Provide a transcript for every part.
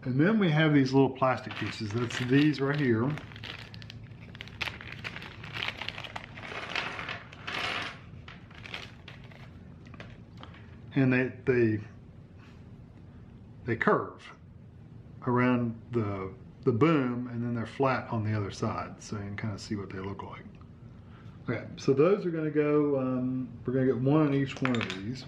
And then we have these little plastic pieces. That's these right here. And they curve around the boom, and then they're flat on the other side, so you can kind of see what they look like. Okay, so those are going to go, we're going to get one on each one of these.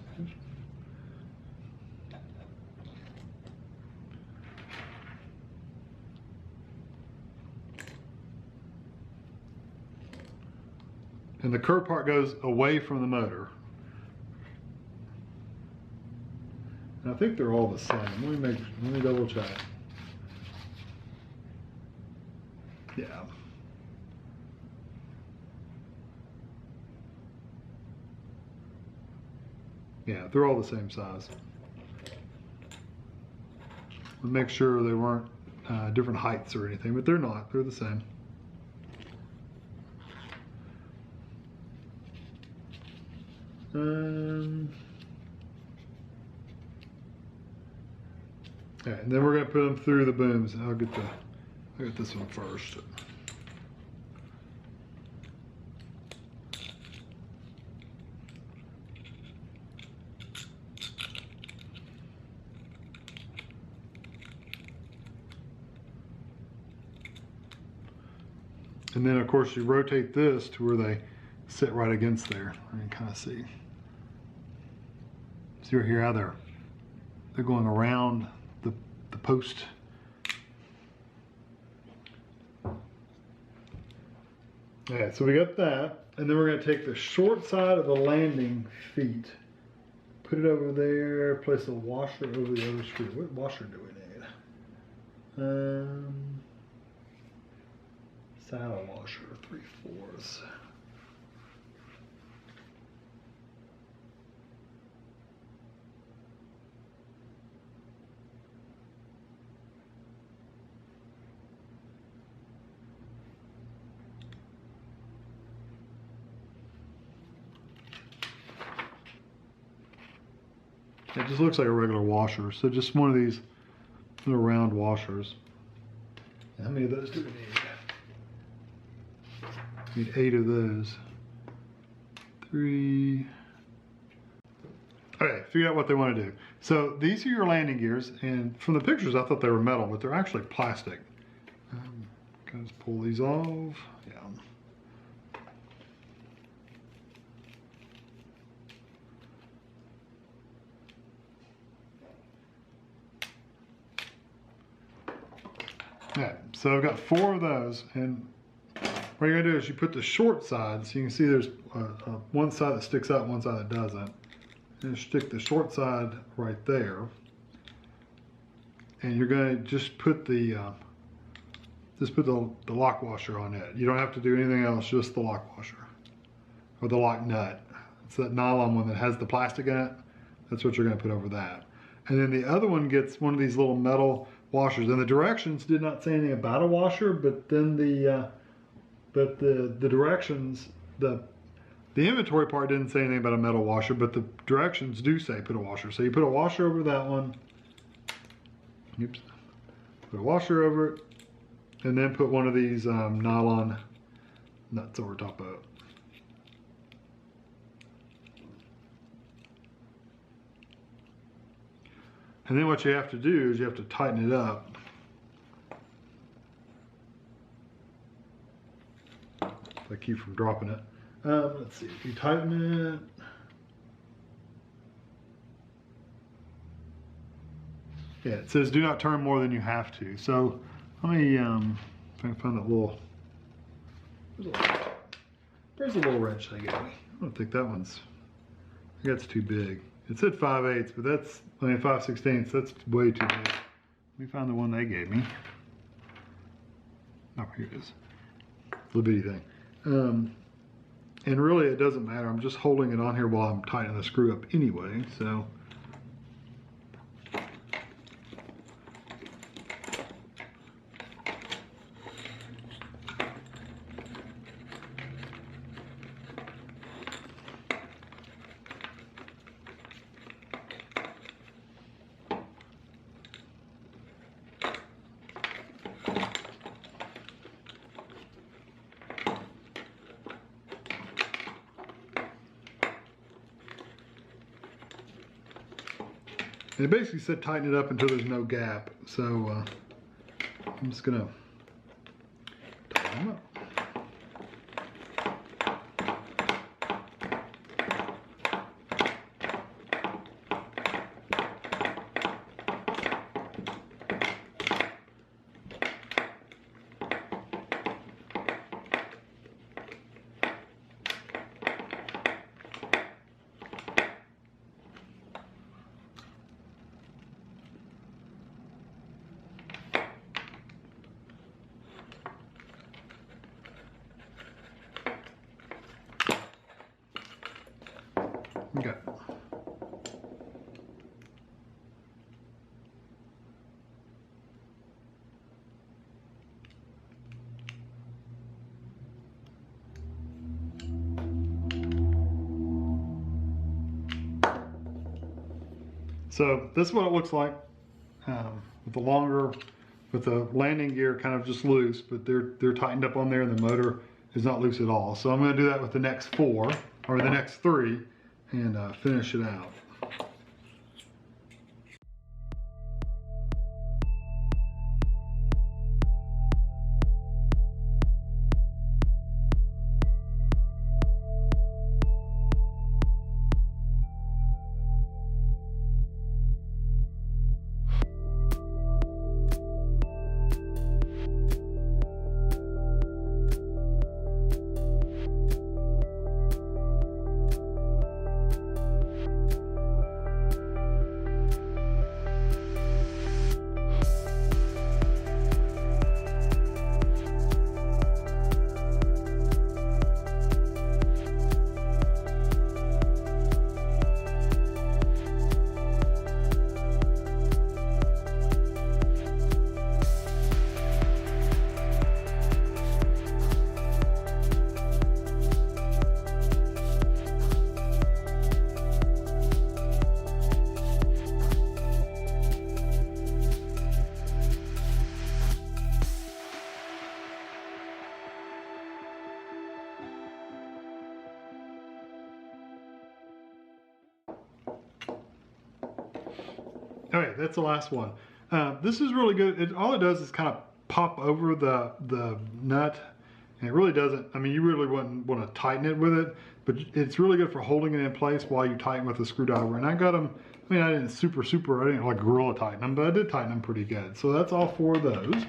And the curved part goes away from the motor. And I think they're all the same. Let me double check. Yeah. Yeah, they're all the same size. We'll make sure they weren't different heights or anything, but they're not. They're the same. Okay, and then we're going to put them through the booms. I'll get this one first. And then of course you rotate this to where they sit right against there. You can kind of see right here how they're going around the post. Okay, so we got that, and then we're going to take the short side of the landing feet, put it over there, place a washer over the other screw. What washer do we need? Saddle washer, 3/4. It just looks like a regular washer, so just one of these little round washers. How many of those do we need? We need 8 of those. 3. Okay, figure out what they want to do. So these are your landing gears, and from the pictures I thought they were metal, but they're actually plastic. Just pull these off. Yeah. Okay, so I've got 4 of those, and what you're gonna do is you put the short side, so you can see there's one side that sticks out, one side that doesn't. And stick the short side right there, and you're gonna just put the lock washer on it. You don't have to do anything else, just the lock washer or the lock nut. It's that nylon one that has the plastic in it. That's what you're gonna put over that. And then the other one gets one of these little metal washers, and the directions did not say anything about a washer, but then the directions, the inventory part didn't say anything about a metal washer, but the directions do say put a washer. So you put a washer over that one. Oops. Put a washer over it, and then put one of these nylon nuts over top of it. And then what you have to do is you have to tighten it up. I keep from dropping it. Let's see, if you tighten it. Yeah, it says do not turn more than you have to. So let me, if I can find that little, there's a little wrench they gave me. I don't think that one's, I think that's too big. It said 5/8, but that's, I mean 5/16, that's way too big. Let me find the one they gave me. Oh, here it is. Little bitty thing. And really it doesn't matter. I'm just holding it on here while I'm tightening the screw up anyway, so. And it basically said tighten it up until there's no gap. So I'm just gonna tighten them up. Okay. So this is what it looks like with the longer, with the landing gear kind of just loose, but they're tightened up on there and the motor is not loose at all. So I'm going to do that with the next 4 or the next 3 and finish it out. Okay, that's the last one. This is really good. All it does is kind of pop over the nut, and it really doesn't, I mean, you really wouldn't want to tighten it with it, but it's really good for holding it in place while you tighten with a screwdriver. And I got them, I mean, I didn't I didn't like gorilla tighten them, but I did tighten them pretty good. So that's all 4 of those.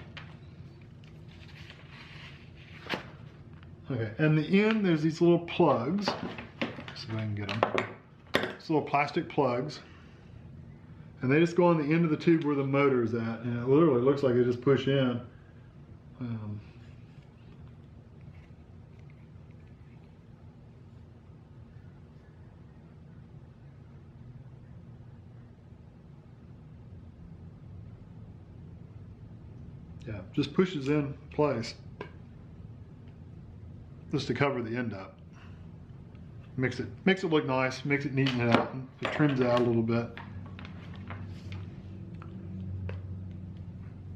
Okay, and the end, there's these little plugs. See if I can get them. These little plastic plugs. And they just go on the end of the tube where the motor is at, and it literally looks like they just push in. Yeah, just pushes in place just to cover the end up. Makes it look nice, makes it neaten it out, it trims it out a little bit.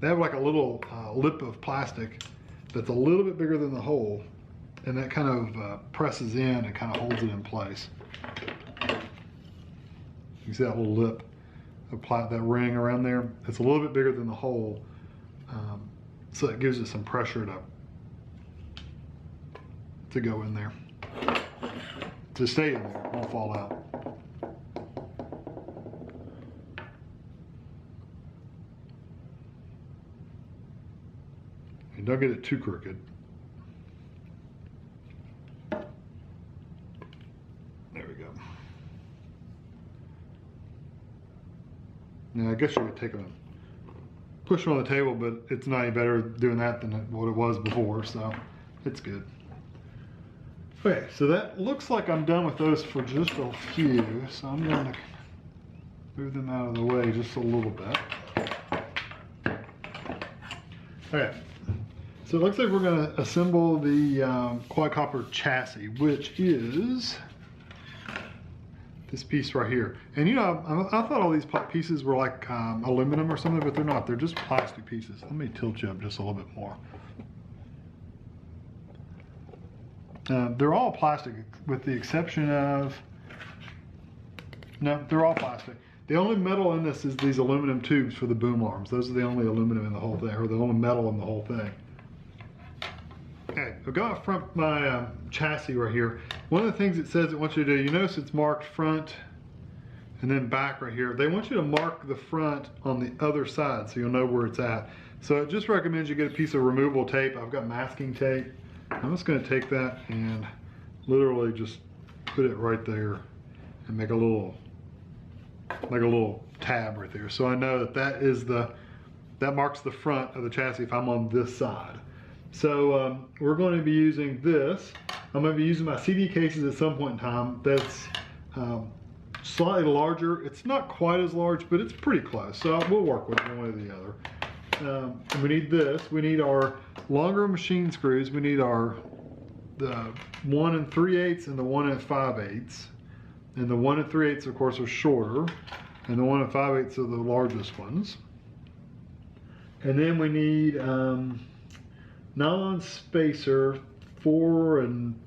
They have like a little lip of plastic that's a little bit bigger than the hole, and that kind of presses in and kind of holds it in place. You see that little lip of that ring around there? It's a little bit bigger than the hole, so it gives it some pressure to go in there, to stay in there, it won't fall out. And don't get it too crooked. There we go. Now I guess you could take them and push them on the table, but it's not any better doing that than what it was before, so it's good. Okay, so that looks like I'm done with those for just a few, so I'm going to move them out of the way just a little bit. Okay. So it looks like we're going to assemble the quadcopter chassis, which is this piece right here. And you know, I thought all these pieces were like aluminum or something, but they're not. They're just plastic pieces. Let me tilt you up just a little bit more. They're all plastic with the exception of, no, they're all plastic. The only metal in this is these aluminum tubes for the boom arms. Those are the only aluminum in the whole thing, or the only metal in the whole thing. Okay, I've got front my chassis right here. One of the things it says it wants you to do, you notice it's marked front and then back right here. They want you to mark the front on the other side so you'll know where it's at. So it just recommends you get a piece of removable tape. I've got masking tape. I'm just gonna take that and literally just put it right there and make a little tab right there. So I know that that marks the front of the chassis if I'm on this side. So we're going to be using this. I'm going to be using my CD cases at some point in time. That's slightly larger. It's not quite as large, but it's pretty close. So we'll work with it one way or the other. And we need this. We need our longer machine screws. We need the 1 3/8 and the 1 5/8. And the 1 3/8 of course are shorter. And the 1 5/8 are the largest ones. And then we need nylon spacer, 4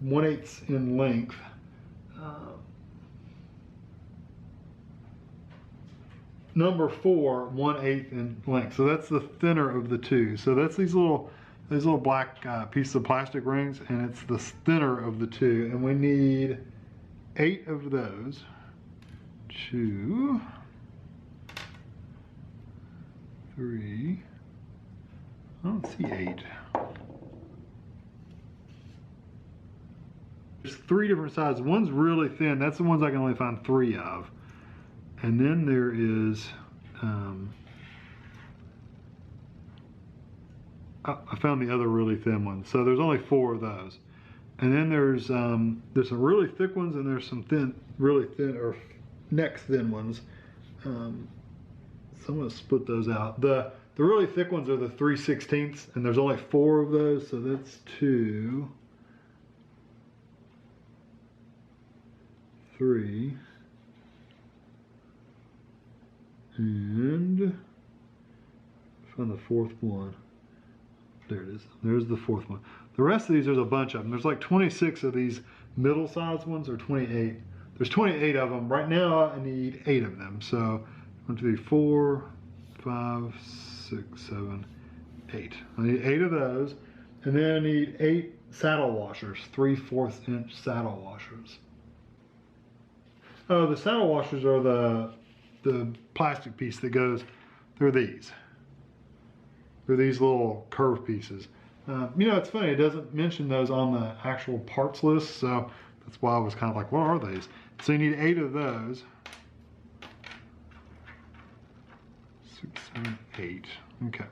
1/8 in length. Number 4, 1/8 in length. So that's the thinner of the two. So that's these little black pieces of plastic rings, and it's the thinner of the two. And we need 8 of those. 2, 3. I don't see 8. There's 3 different sizes. One's really thin. That's the ones I can only find 3 of. And then there is, I found the other really thin one. So there's only 4 of those. And then there's some really thick ones, and there's some really thin, or neck thin ones. So I'm gonna split those out. The really thick ones are the 3/16, and there's only 4 of those, so that's 2, 3, and find the 4th one. There it is. There's the 4th one. The rest of these, there's a bunch of them. There's like 26 of these middle-sized ones, or 28. There's 28 of them. Right now, I need 8 of them. So 1, 2, 3, 4, 5, 6, 7, 8. I need 8 of those, and then I need 8 saddle washers, 3/4 inch saddle washers. Oh, the saddle washers are the plastic piece that goes through these. They're these little curved pieces. You know, it's funny, it doesn't mention those on the actual parts list, so that's why I was kind of like, what are these? So you need 8 of those. 6, 7, 8. Okay.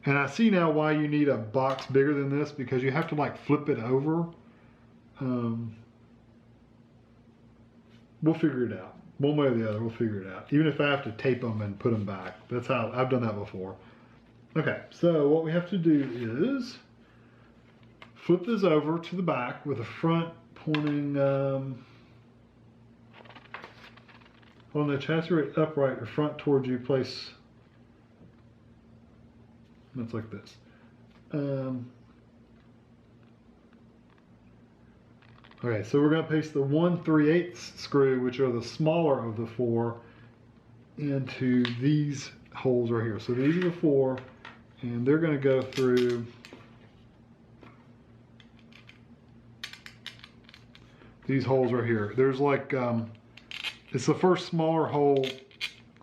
And I see now why you need a box bigger than this, because you have to like flip it over. We'll figure it out. One way or the other, we'll figure it out. Even if I have to tape them and put them back. That's how, I've done that before. Okay, so what we have to do is flip this over to the back with the front pointing on the chassis right upright or front towards you. Place that's like this. Okay, so we're going to paste the 1 3/8 screw, which are the smaller of the 4, into these holes right here. So these are the 4, and they're going to go through these holes right here. There's like, it's the first smaller hole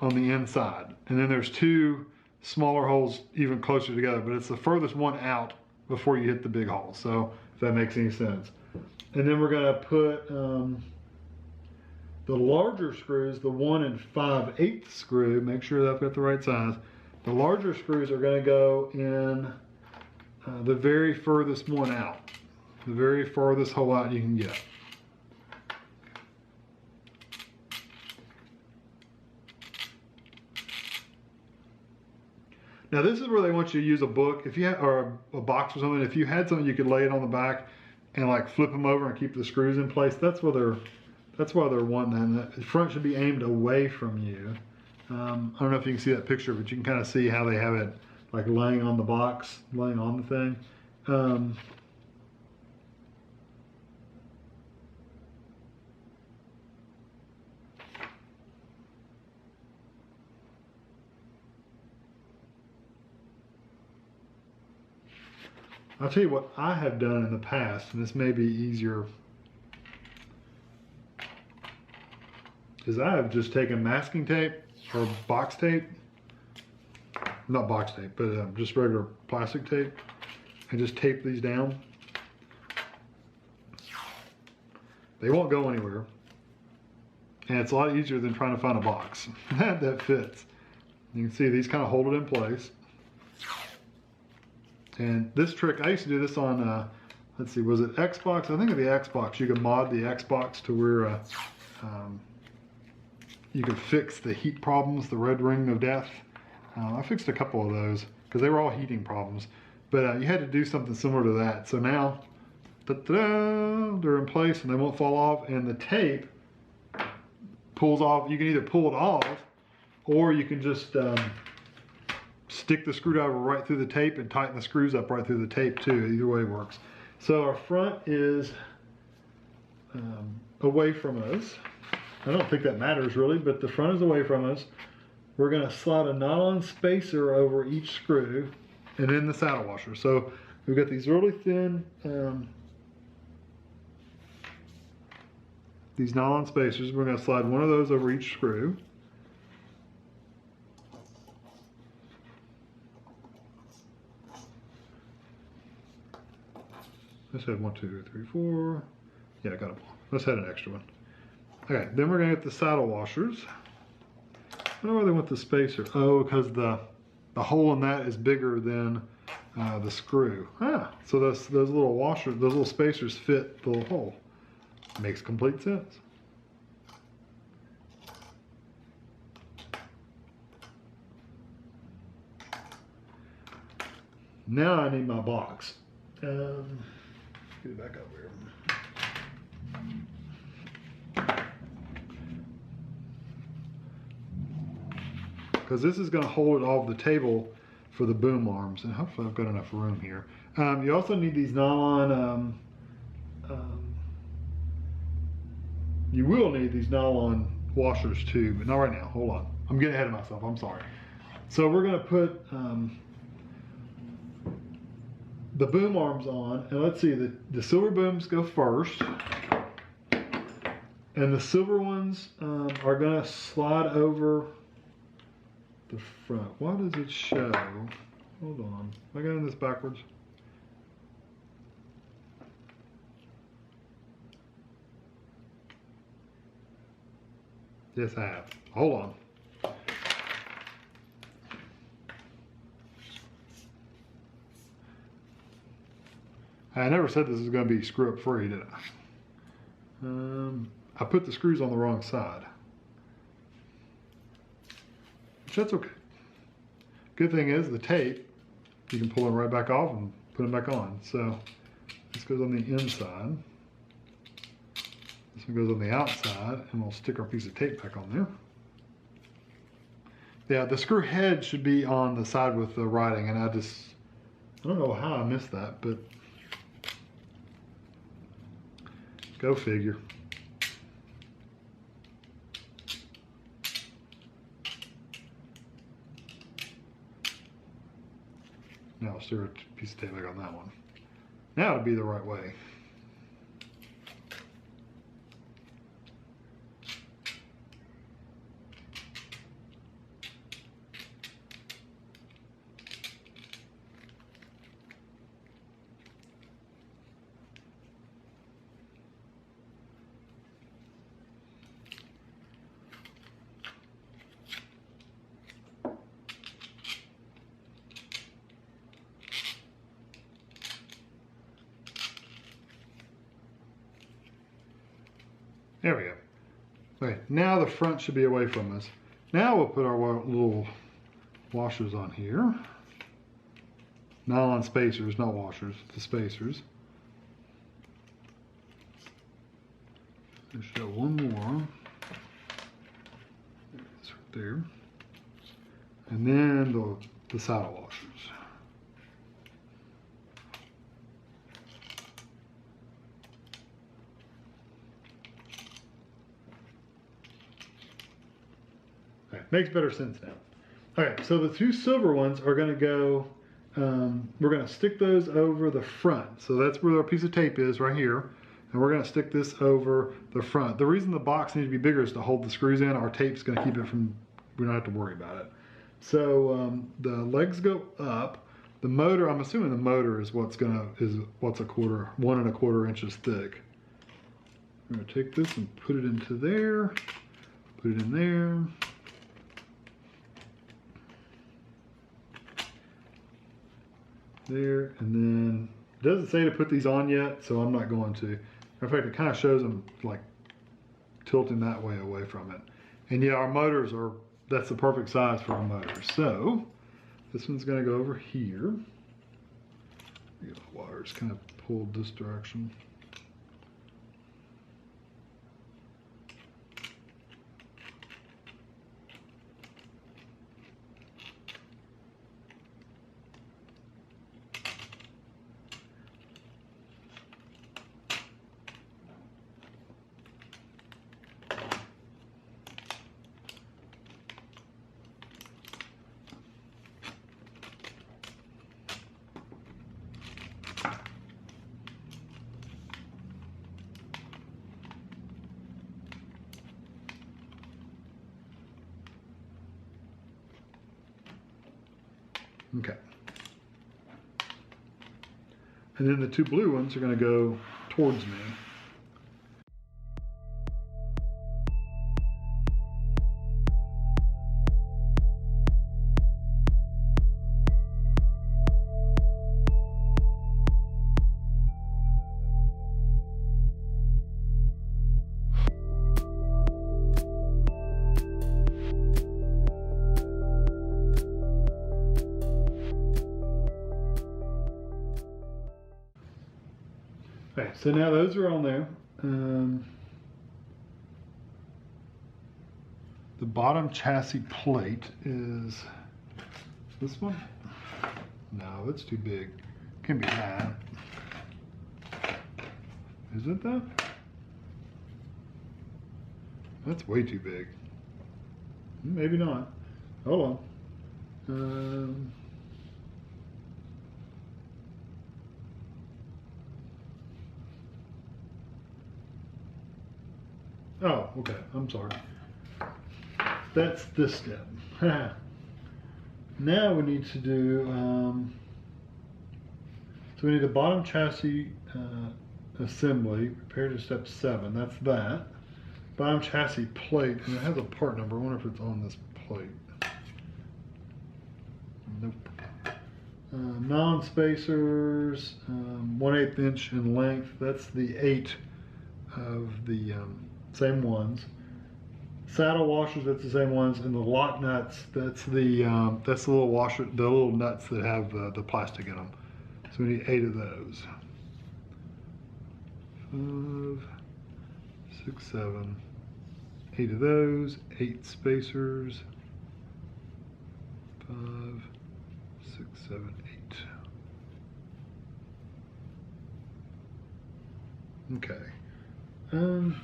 on the inside, and then there's 2 smaller holes even closer together, but it's the furthest one out before you hit the big hole. So if that makes any sense. And then we're going to put the larger screws, the 1 5/8 screw, make sure that I've got the right size. The larger screws are going to go in the very furthest one out, the very farthest hole out you can get. Now this is where they want you to use a book, if you had, or a box or something. If you had something, you could lay it on the back and like flip them over and keep the screws in place. That's why they're wanting that. The front should be aimed away from you. I don't know if you can see that picture, but you can kind of see how they have it like laying on the box, laying on the thing. I'll tell you what I have done in the past, and this may be easier, is I have just taken masking tape or box tape, not box tape, but just regular plastic tape, and just tape these down. They won't go anywhere. And it's a lot easier than trying to find a box that fits. You can see these kind of hold it in place. And this trick, I used to do this on, let's see, was it Xbox? I think of the Xbox. You could mod the Xbox to where you could fix the heat problems, the red ring of death. I fixed a couple of those because they were all heating problems. But you had to do something similar to that. So now, ta-da, they're in place and they won't fall off. And the tape pulls off. You can either pull it off or you can just stick the screwdriver right through the tape and tighten the screws up right through the tape too. Either way works. So our front is away from us. I don't think that matters really, but the front is away from us. We're going to slide a nylon spacer over each screw and then the saddle washer. So we've got these really thin these nylon spacers. We're going to slide one of those over each screw. Let's add 1, 2, 3, 4. Yeah, I got them. Let's add an extra one. Okay, then we're going to get the saddle washers. I don't know where they want the spacer. Oh, because the hole in that is bigger than the screw. So those little washers, those little spacers fit the little hole. Makes complete sense. Now I need my box. Get it back up here. Because this is going to hold it off the table for the boom arms, and hopefully I've got enough room here. You also need these nylon, you will need these nylon washers too, but not right now. Hold on. I'm getting ahead of myself. I'm sorry. So we're going to put the boom arms on, and let's see, the silver booms go first, and the silver ones are going to slide over the front. Why does it show? Hold on. Am I getting this backwards? Yes, I have. Hold on. I never said this was going to be screw up free, did I? I put the screws on the wrong side. Which that's okay. Good thing is the tape, you can pull them right back off and put them back on. So this goes on the inside. This one goes on the outside, and we'll stick our piece of tape back on there. Yeah, the screw head should be on the side with the writing, and I don't know how I missed that, but go figure. Now I'll stick a piece of tape back on that one. Now it'll be the right way. There we go. Okay, now the front should be away from us. Now we'll put our little washers on here. Nylon spacers, not washers, the spacers. Let's show one more. It's right there. And then the saddle washers. Makes better sense now. Okay, so the two silver ones are going to go we're going to stick those over the front. So that's where our piece of tape is right here. And we're going to stick this over the front. The reason the box needs to be bigger is to hold the screws in. Our tape's going to keep it from, we don't have to worry about it. So the legs go up. The motor, I'm assuming the motor is what's a 1¼ inches thick. I'm going to take this and put it into there. Put it in there. There, and then it doesn't say to put these on yet, so I'm not going to. In fact, it kind of shows them like tilting that way away from it. And yeah, our motors are, that's the perfect size for our motors. So this one's going to go over here. The wires kind of pulled this direction. Okay. And then the two blue ones are going to go towards me. Okay, so now those are on there. The bottom chassis plate is this one? No, that's too big. Can't be that. Is it that? That's way too big. Maybe not. Hold on. Oh, okay, I'm sorry. That's this step. Now we need to do, so we need a bottom chassis assembly, prepare to step 7, that's that. Bottom chassis plate, and it has a part number, I wonder if it's on this plate. Nope. Non-spacers, 1/8 inch in length, that's the 8 of the same ones. Saddle washers, that's the same ones, and the lock nuts, that's the little washer, the little nuts that have the plastic in them. So we need 8 of those. 5, 6, 7, 8 of those, 8 spacers. 5, 6, 7, 8. Okay.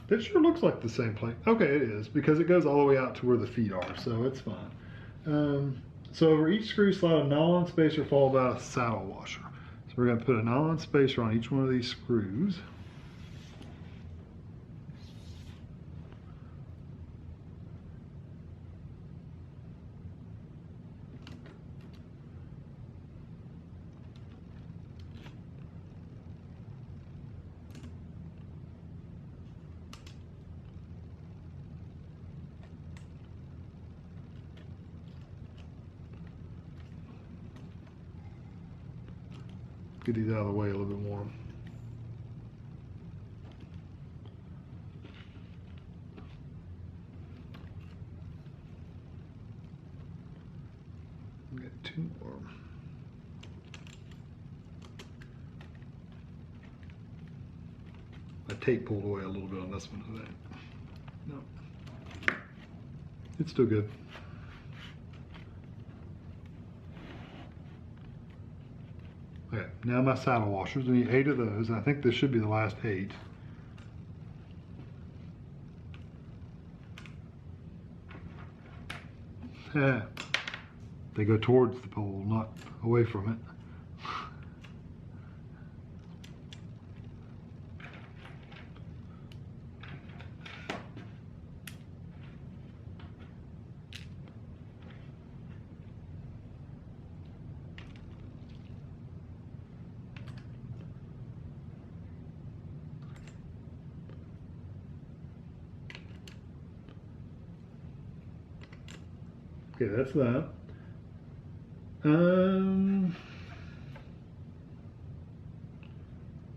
That sure looks like the same plate. Okay, it is, because it goes all the way out to where the feet are, so it's fine. So over each screw slide a nylon spacer followed by a saddle washer. So we're going to put a nylon spacer on each one of these screws. Get these out of the way a little bit more. We got 2 more. My tape pulled away a little bit on this one today. No. It's still good. Okay, now my saddle washers, we need 8 of those. I think this should be the last 8. They go towards the pole, not away from it. Okay, that's that.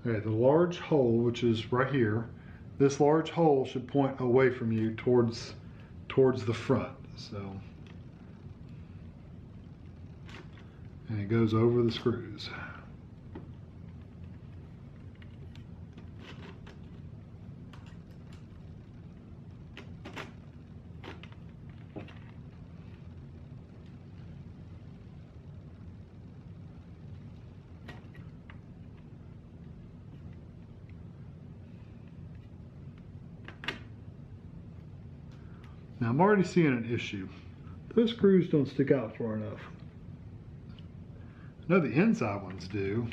Okay, the large hole, which is right here, this large hole should point away from you towards the front. So, and it goes over the screws. Now I'm already seeing an issue. Those screws don't stick out far enough. I know the inside ones do.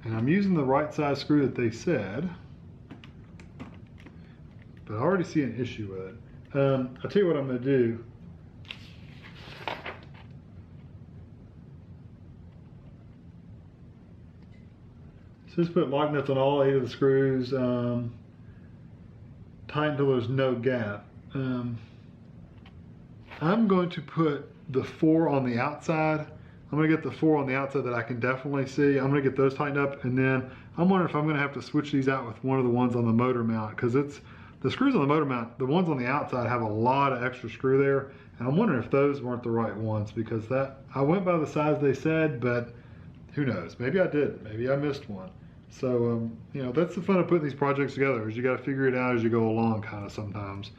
And I'm using the right size screw that they said. But I already see an issue with it. I'll tell you what I'm going to do. So just put lock nuts on all 8 of the screws. Tight until there's no gap. I'm going to put the 4 on the outside. I'm going to get the 4 on the outside that I can definitely see. I'm going to get those tightened up, and then I'm wondering if I'm going to have to switch these out with one of the ones on the motor mount, because it's the screws on the motor mount, the ones on the outside have a lot of extra screw there, and I'm wondering if those weren't the right ones, because that I went by the size they said, but who knows? Maybe I did. Maybe I missed one. So, you know, that's the fun of putting these projects together, is you got to figure it out as you go along, kind of sometimes.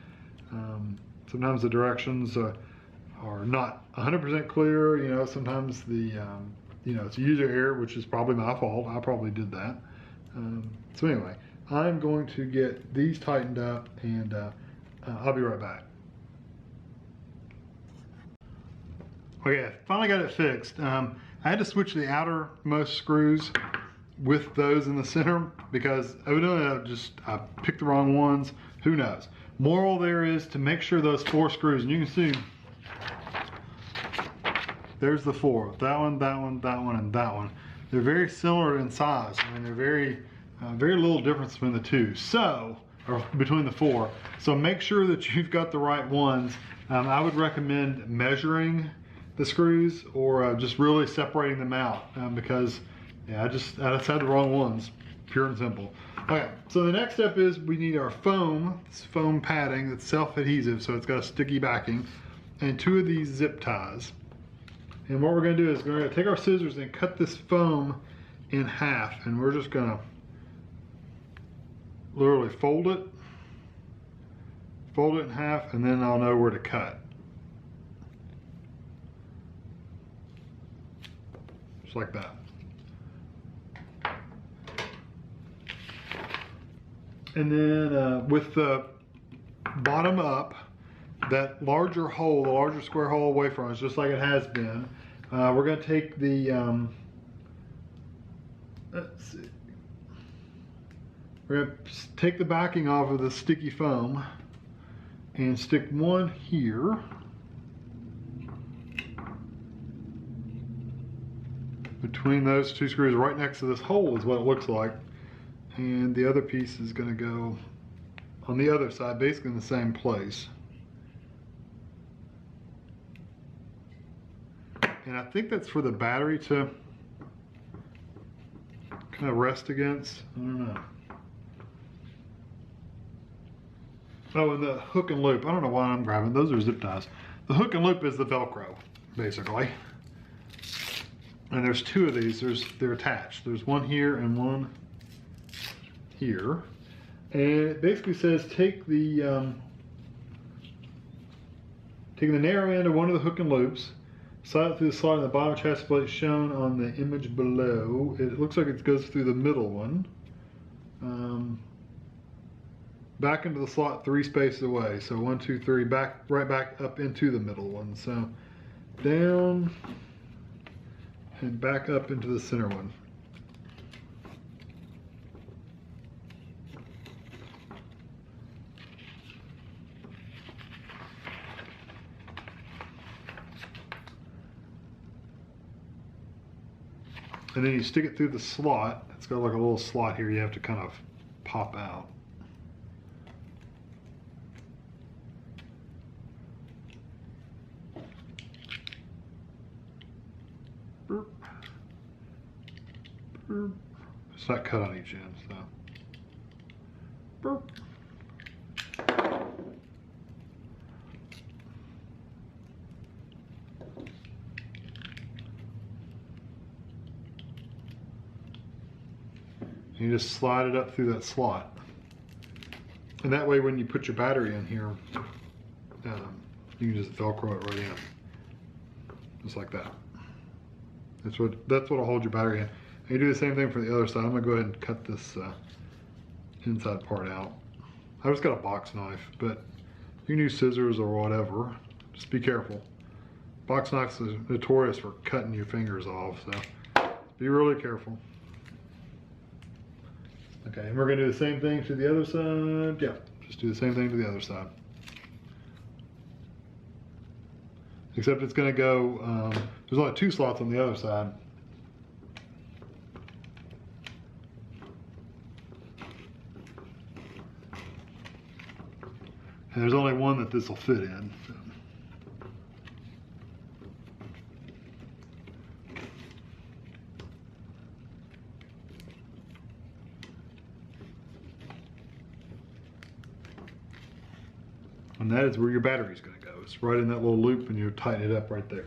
Sometimes the directions are not 100% clear. You know, sometimes the, you know, it's user error, which is probably my fault. I probably did that. So anyway, I'm going to get these tightened up, and I'll be right back. Okay, I finally got it fixed. I had to switch the outermost screws with those in the center, because evidently I picked the wrong ones. Who knows? Moral there is to make sure those 4 screws, and you can see there's the 4, that one, that one, that one, and that one. They're very similar in size. I mean, they're very little difference between the 2. So, or between the 4. So make sure that you've got the right ones. I would recommend measuring the screws, or just really separating them out, because yeah, I just had the wrong ones, pure and simple. Okay, so the next step is we need our foam, this foam padding that's self-adhesive, so it's got a sticky backing, and 2 of these zip ties. And what we're gonna do is we're gonna take our scissors and cut this foam in half, and we're just gonna literally fold it in half, and then I'll know where to cut. Just like that. And then with the bottom up, that larger hole, the larger square hole away from us, just like it has been, we're going to take the, let's see, we're going to take the backing off of the sticky foam and stick one here. Between those 2 screws, right next to this hole is what it looks like. And the other piece is going to go on the other side, basically in the same place. And I think that's for the battery to kind of rest against. I don't know. Oh, and the hook and loop. I don't know why I'm grabbing. Those are zip ties. The hook and loop is the Velcro, basically. And there's 2 of these. They're attached. There's one here and one here, and it basically says take the narrow end of one of the hook and loops, slide it through the slot in the bottom chassis plate shown on the image below. It looks like it goes through the middle one, back into the slot 3 spaces away. So 1, 2, 3, right back up into the middle one. So down and back up into the center one. And then you stick it through the slot. It's got like a little slot here you have to kind of pop out. It's not cut on each end, so. You just slide it up through that slot. And that way when you put your battery in here, you can just Velcro it right in. Just like that. That's what'll hold your battery in. And you do the same thing for the other side. I'm gonna go ahead and cut this inside part out. I just got a box knife, but you can use scissors or whatever. Just be careful. Box knives is notorious for cutting your fingers off, so be really careful. Okay, and we're gonna do the same thing to the other side. Yeah, just do the same thing to the other side. Except it's gonna go, there's only 2 slots on the other side. And there's only one that this will fit in. So. And that is where your battery's gonna go. It's right in that little loop and you tighten it up right there.